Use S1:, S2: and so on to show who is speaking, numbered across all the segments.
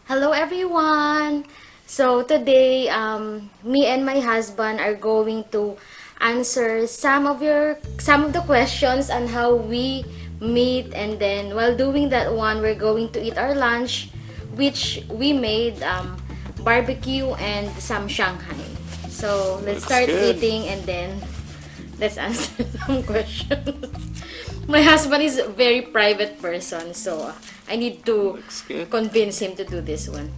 S1: Hello everyone! So today, me and my husband are going to answer some of the questions on how we meet, and then while doing that one, we're going to eat our lunch, which we made barbecue and some Shanghai. So let's
S2: Looks
S1: start
S2: good.
S1: eating and then let's answer some questions. My husband is a very private person, so I need to
S2: Looks good.
S1: convince him to do this one.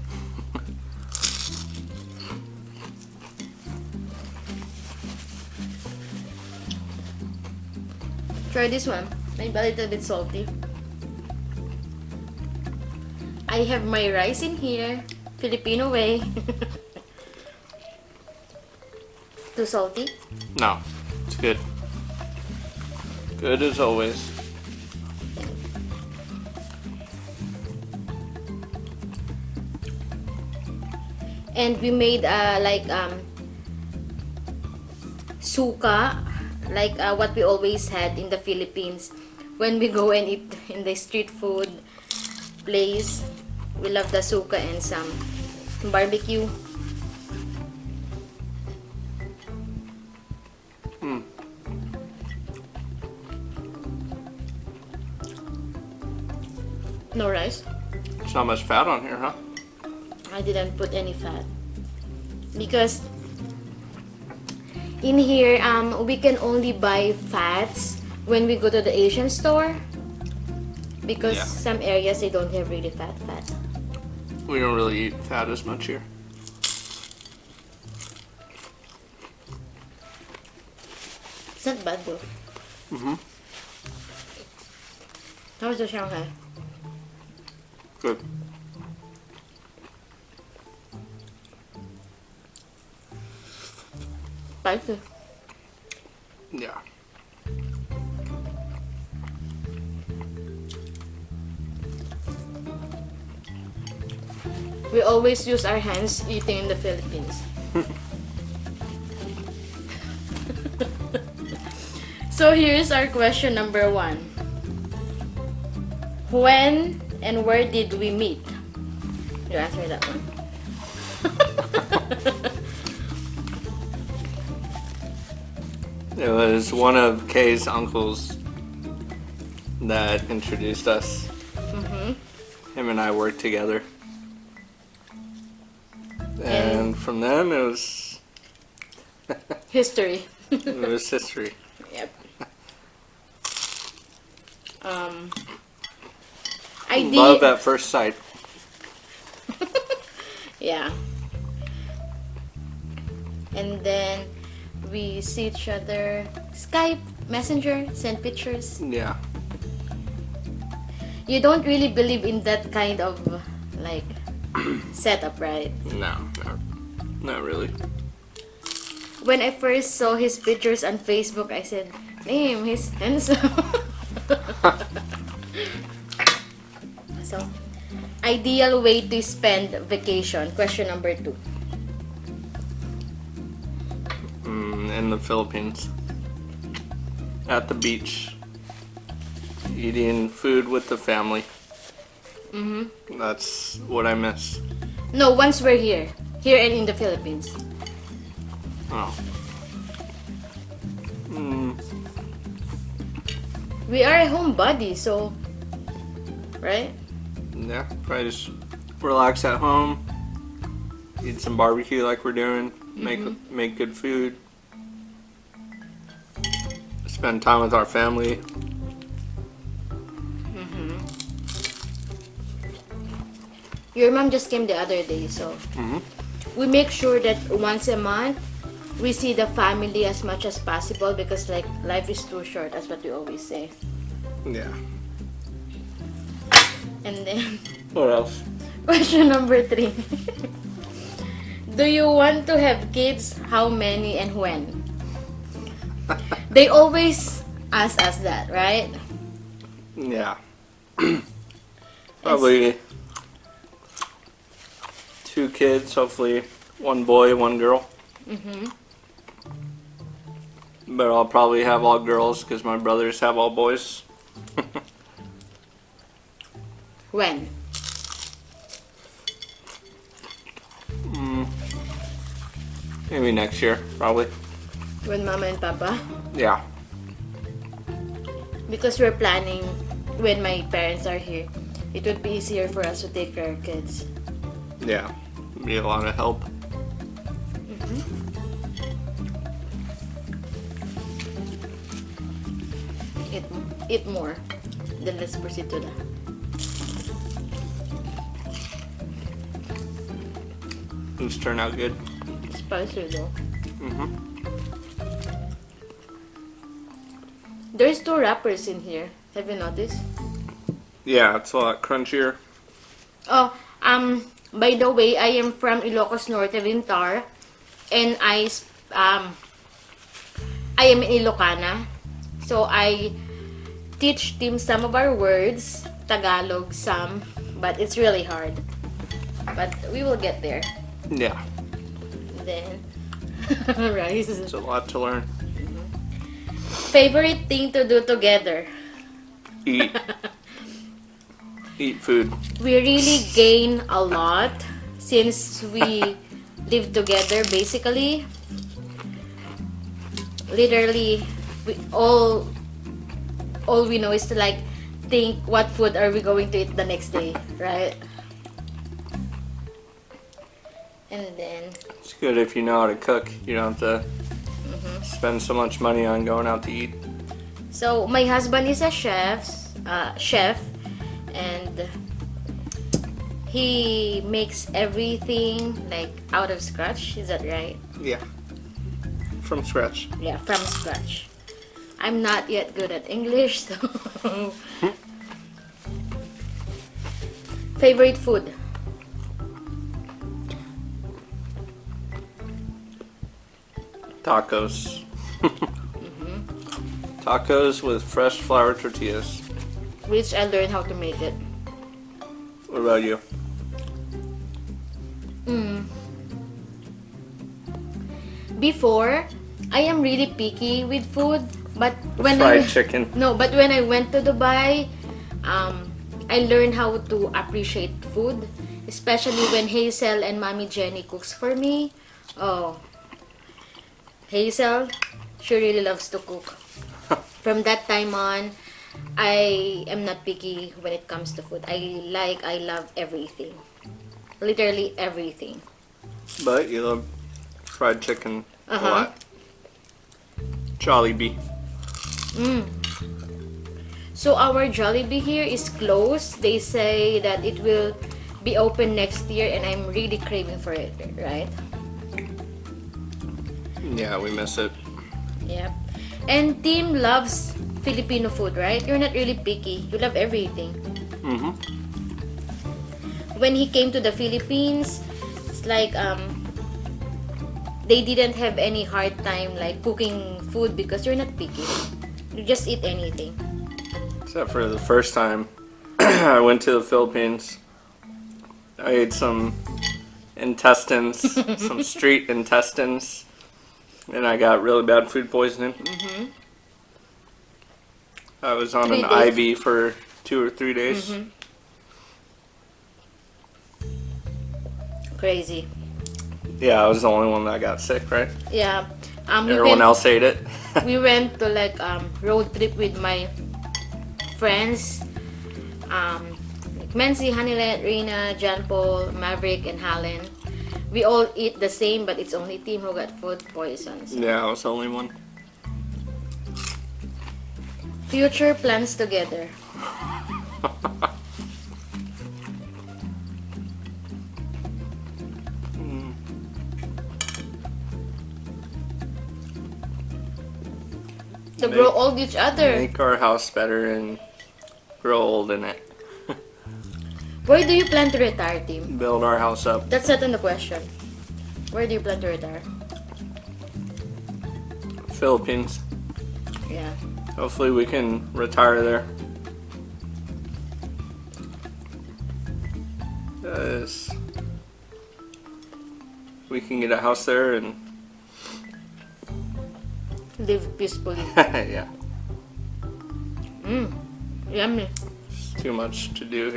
S1: Try this one. Maybe a little bit salty. I have my rice in here, Filipino way. Too salty?
S2: No, it's good. Good as always.
S1: And we made suka, like what we always had in the Philippines when we go and eat in the street food place. We love the suka and some barbecue.
S2: Hmm.
S1: No rice.
S2: There's not much fat on here, huh?
S1: I didn't put any fat because in here we can only buy fats when we go to the Asian store, because
S2: Yeah.
S1: some areas they don't have really fat.
S2: We don't really eat fat as much here.
S1: It's not bad though.
S2: Mm-hmm.
S1: How's the Shanghai?
S2: Good.
S1: Spicy.
S2: Yeah.
S1: We always use our hands eating in the Philippines. So here's our question number 1. When and where did we meet? You answer that one.
S2: It was one of Kay's uncles that introduced us.
S1: Mm-hmm.
S2: Him and I worked together. And from then it was
S1: History.
S2: history.
S1: Yep.
S2: Love at first sight.
S1: Yeah. And then we see each other, Skype, Messenger, send pictures.
S2: Yeah.
S1: You don't really believe in that kind of like setup, right?
S2: No, not really.
S1: When I first saw his pictures on Facebook, I said, "Damn, he's handsome." So, ideal way to spend vacation. Question number 2.
S2: In the Philippines. At the beach. Eating food with the family.
S1: Mm-hmm.
S2: That's what I miss.
S1: No, once we're here and in the Philippines.
S2: Oh.
S1: We are a homebody, so right?
S2: Yeah, probably just relax at home. Eat some barbecue like we're doing. Make good food. Spend time with our family.
S1: Your mom just came the other day, so we make sure that once a month we see the family as much as possible, because like life is too short, that's what we always say.
S2: Yeah.
S1: And then
S2: What else?
S1: question number 3. Do you want to have kids? How many and when? They always ask us that, right?
S2: Yeah. Probably 2 kids, hopefully 1 boy, 1 girl. But I'll probably have all girls because my brothers have all boys.
S1: When?
S2: Maybe next year, probably.
S1: When Mama and Papa.
S2: Yeah.
S1: Because we're planning when my parents are here. It would be easier for us to take care of kids.
S2: Yeah. Be a lot of help.
S1: Eat more. Then let's proceed to that.
S2: These turn out good.
S1: Spicy though.
S2: Mm-hmm.
S1: There's 2 wrappers in here. Have you noticed?
S2: Yeah, it's a lot crunchier.
S1: Oh, by the way, I am from Ilocos Norte, Vintar, and I am Ilocana. So I teach Tim some of our words, Tagalog some, but it's really hard. But we will get there.
S2: Yeah.
S1: Then rice.
S2: It's a lot to learn.
S1: Favorite thing to do together?
S2: Eat. Eat food.
S1: We really gain a lot since we live together basically. Literally all we know is to like think what food are we going to eat the next day, right? And then
S2: It's good if you know how to cook. You don't have to spend so much money on going out to eat.
S1: so my husband is a chef and he makes everything like out of scratch, is that right?
S2: Yeah. From scratch.
S1: Yeah, from scratch. I'm not yet good at English, so favorite food?
S2: Tacos. Tacos with fresh flour tortillas.
S1: Which I learned how to make it.
S2: What about you?
S1: Before, I am really picky with food, but when
S2: Fried chicken.
S1: No, but when I went to Dubai, I learned how to appreciate food, especially when Hazel and Mommy Jenny cooks for me. Oh, Hazel, she really loves to cook. From that time on, I am not picky when it comes to food. I love everything. Literally everything.
S2: But you love fried chicken a
S1: Uh-huh.
S2: lot. Jollibee.
S1: So our Jollibee here is closed. They say that it will be open next year and I'm really craving for it, right?
S2: Yeah, we miss it.
S1: Yep. And Tim loves Filipino food, right? You're not really picky. You love everything.
S2: Mm-hmm.
S1: When he came to the Philippines, it's like they didn't have any hard time like cooking food because you're not picky. You just eat anything.
S2: Except for the first time I went to the Philippines. I ate some intestines, some street intestines, and I got really bad food poisoning. I was on
S1: 3
S2: an
S1: days.
S2: IV for 2 or 3 days.
S1: Crazy.
S2: Yeah, I was the only one that got sick, right?
S1: Yeah.
S2: Everyone else ate it.
S1: We went to like road trip with my friends. Like Mency, Hanilet, Rina, John Paul, Maverick, and Hallen. We all eat the same, but it's only Tim who got food poisons.
S2: Yeah, I was the only one.
S1: Future plans together. To grow old each other.
S2: Make our house better and grow old in it.
S1: Where do you plan to retire, Tim?
S2: Build our house up.
S1: That's not in the question. Where do you plan to retire?
S2: Philippines.
S1: Yeah.
S2: Hopefully we can retire there. Yes. We can get a house there and
S1: Live peacefully.
S2: yeah.
S1: Yummy.
S2: It's too much to do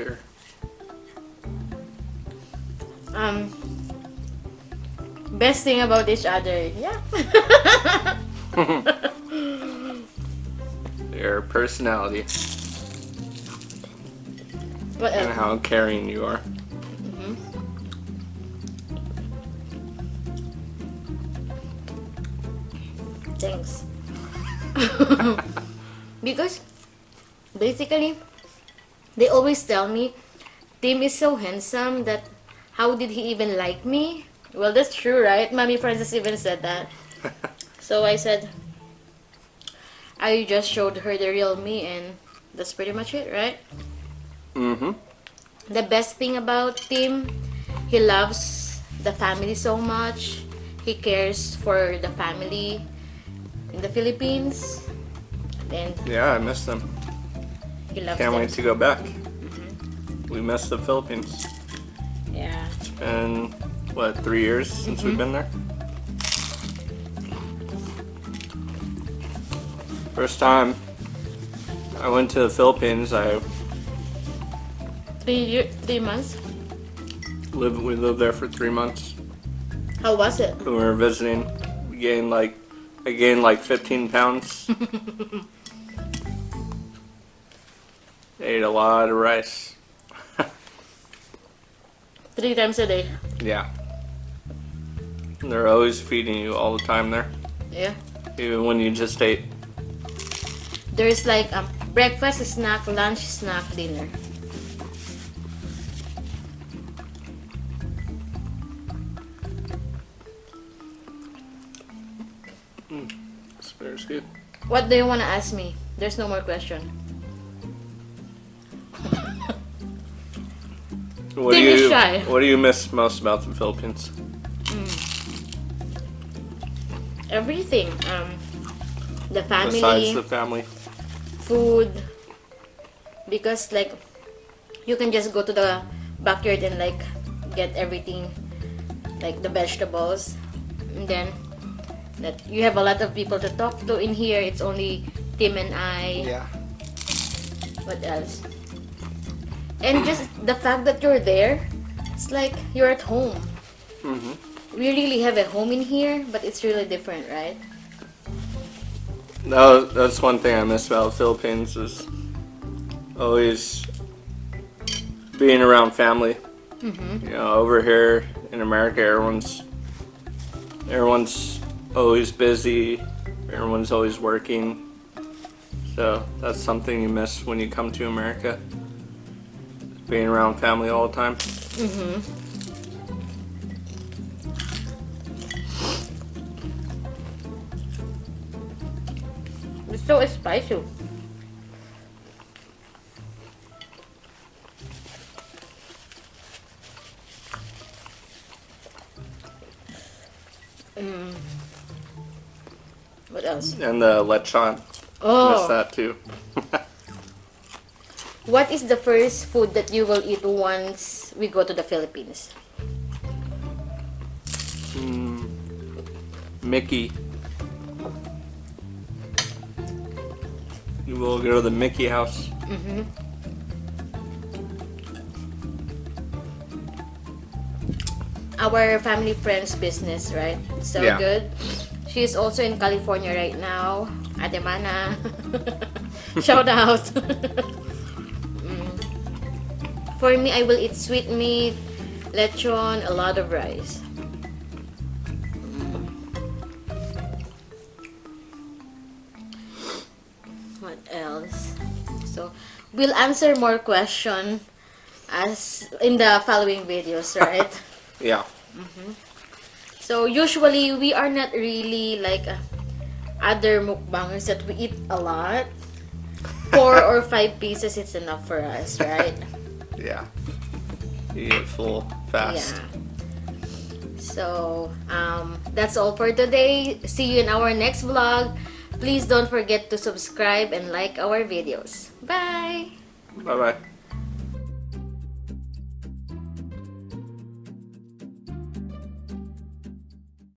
S1: Best thing about each other. Yeah.
S2: Your personality
S1: What
S2: and
S1: else?
S2: how caring you are.
S1: Thanks. Because basically, they always tell me, Tim is so handsome that how did he even like me? Well, that's true, right? Mommy Francis even said that. So I said, I just showed her the real me, and that's pretty much it, right?
S2: Mm-hmm.
S1: The best thing about Tim, he loves the family so much. He cares for the family in the Philippines. And
S2: Yeah, I miss them.
S1: he loves
S2: Can't
S1: them.
S2: wait to go back. We miss the Philippines.
S1: Yeah.
S2: It's been, what, 3 years since we've been there? First time I went to the Philippines,
S1: Three months.
S2: we lived there for 3 months.
S1: How was it?
S2: When we were visiting, I gained like 15 pounds. Ate a lot of rice.
S1: 3 times a day.
S2: Yeah. They're always feeding you all the time there,
S1: Yeah.
S2: even when you just ate.
S1: There's like breakfast, snack, lunch, snack, dinner.
S2: It's good.
S1: What do you want to ask me? There's no more question.
S2: What
S1: Tim is shy.
S2: What do you miss most about the Philippines?
S1: Everything. The family,
S2: Besides the family.
S1: food. Because like, you can just go to the backyard and like get everything, like the vegetables, and then that you have a lot of people to talk to in here. It's only Tim and I.
S2: Yeah.
S1: What else? And just the fact that you're there, it's like you're at home.
S2: Mm-hmm.
S1: We really have a home in here, but it's really different, right?
S2: That's one thing I miss about the Philippines is always being around family.
S1: Mm-hmm.
S2: You know, over here in America, everyone's always busy. Everyone's always working. So that's something you miss when you come to America. Being around family all the time.
S1: Mm-hmm. It's so spicy. What else?
S2: And the lechon. Miss
S1: Oh,
S2: that too.
S1: what is the first food that you will eat once we go to the Philippines?
S2: Mickey. You will go to the Mickey house.
S1: Mm-hmm. Our family friend's business, right? So
S2: Yeah.
S1: good. She's also in California right now. Ate Mana. Shout out. For me, I will eat sweet meat, lechon, a lot of rice. What else? So, we'll answer more question as in the following videos, right?
S2: Yeah.
S1: So, usually, we are not really like other mukbangers that we eat a lot. 4 or 5 pieces, it's enough for us, right?
S2: Yeah. You get full fast.
S1: Yeah. So, that's all for today. See you in our next vlog. Please don't forget to subscribe and like our videos. Bye!
S2: Bye bye.